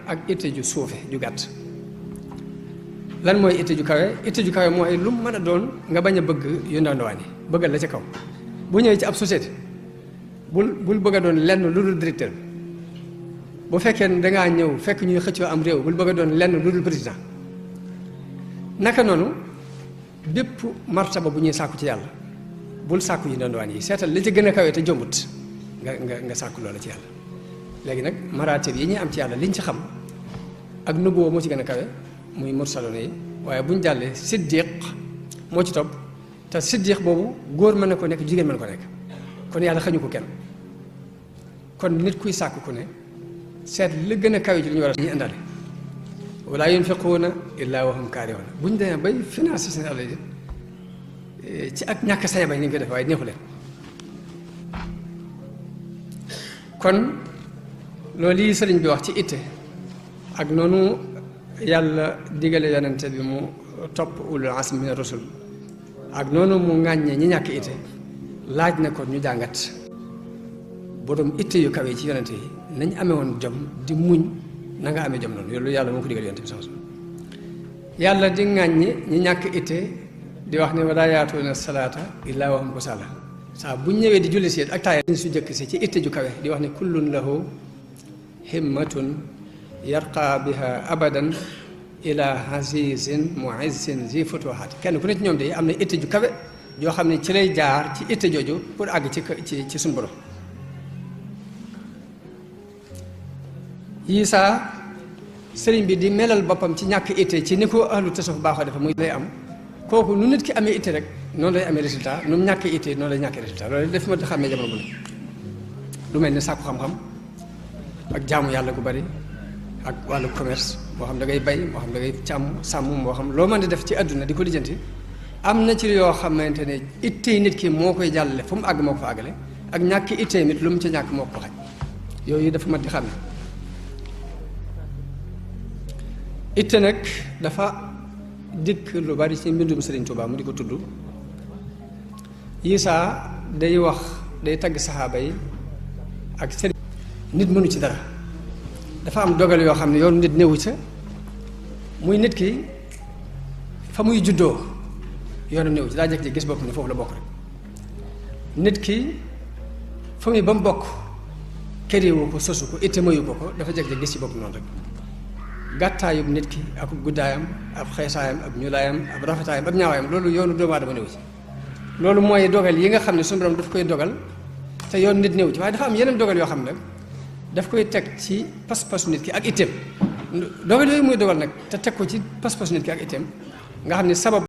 ak itte ju suufe ju gàtt. lan mooy itte ju kawe? Itte ju kawe mooy lu mu mën a doon nga bañ a bëgg yu ndaw ndawaan yi bëggal la ca kaw. bu ñëwee ci ab société bul bëgg a doon lenn lu dul directeur bi. bu fekkee ne dangaa ñëw fekk ñuy xëccoo am réew bul bëgg a doon lenn lu dul président. naka noonu bépp martaba bu ñuy sàkku ci yàlla bul sàkku yu ndaw ndawaan yi seetal li ci gën a kawe te jombut nga sàkku loola ci yàlla. léegi nag maraatib yi ñuy am ci yàlla liñ ci xam ak nubuwa moo ci gën a kawe muy mursaloon yi waaye buñ jàllee siddiq moo ci topp te siddiq boobu góor mën na ko nekk jigéen mën na ko nekk kon yàlla xañu ko kenn. kon nit kuy sàkku ku ne seet li gën a kawe ci li ñu war a ñuy indaale wala yunfiquuna illa wa hum kaarihuun buñ demee bay financé seen alal ci ak ñàkk say bañ ni ñu koy def waaye neexu leen. kon loolu yi sëriñ bi wax ci itte ak noonu yàlla digale yonente bi mu topp ulul azmi mina rusul ak noonu mu ŋàññee ñi ñàkk itte laaj na ko ñu jàngat borom itte yu kawe ci yonente yi nañ amee woon jom di muñ na nga amee jom noonu loolu yàlla moo ko digal yonente bi sama yàlla di ŋàññi ñi ñàkk itte di wax ne wala yaatuuna salaata illaa wa hum kusaala saa bu ñëwee di julli si ak taaya su jëkk si ci itte ju kawe di wax ne kullun lahu himmatun yarqa biha abadan ila azizin muizzin zi futuhaat kenn ku ne ci ñoom de am na itte ju kawe yoo xam ne ci lay jaar ci itte jooju pour àgg ci suñu borom. yii saa sëriñ bi di melal boppam ci ñàkk itte ci ni ko ahlu tasawuf baaxoo dafa muy lay am kooku nu nit ki amee itte rek noonu lay amee résultat nu mu ñàkk itte noonu lay ñàkkee résultat loolu daf ma xàmmee jamono bu ne lu mel ne sàkku xam-xam ak jaamu yàlla gu bari ak wàllu commerce moo xam da ngay bay moo xam da ngay sàmm moo xam loo mën di def ci àdduna di ko lijjanti am na ci yoo xamante ne ittey nit ki moo koy jàllale fu mu àgg moo ko fa àggale ak ñàkk ittey nit lu mu ci ñàkk moo ko xaj yooyu dafa mat di xam ne itte nag dafa dikk lu bari ci mbindum Sëriñ Tuubaa mu di ko tudd Isaa day wax day tagg saxaaba yi ak sëriñ nit mënu ci dara dafa am dogal yoo xam ne yoonu nit néewu ca muy nit ki fa muy juddoo yoonu néewu ci daa jekk ci gis bopp ne foofu la bokk rek nit ki fa muy ba mu bokk këriwu ko sosu ko itte mayu ko dafa jekk ci gis ci bopp noonu rek gàttaayub nit ki ak guddaayam ab xeesaayam ab ñuulaayam ab rafetaayam ab ñaawaayam loolu yoonu doomu aadama néewu ci loolu mooy dogal yi nga xam ne suñu borom daf koy dogal te yoon nit néew ci waaye dafa am yeneen dogal yoo xam ne nag daf koy teg ci pas-pasu nit ki ak itteem dogal yooyu muy dogal nag te teg ko ci pas-pasu nit ki ak itteem nga xam ne sabab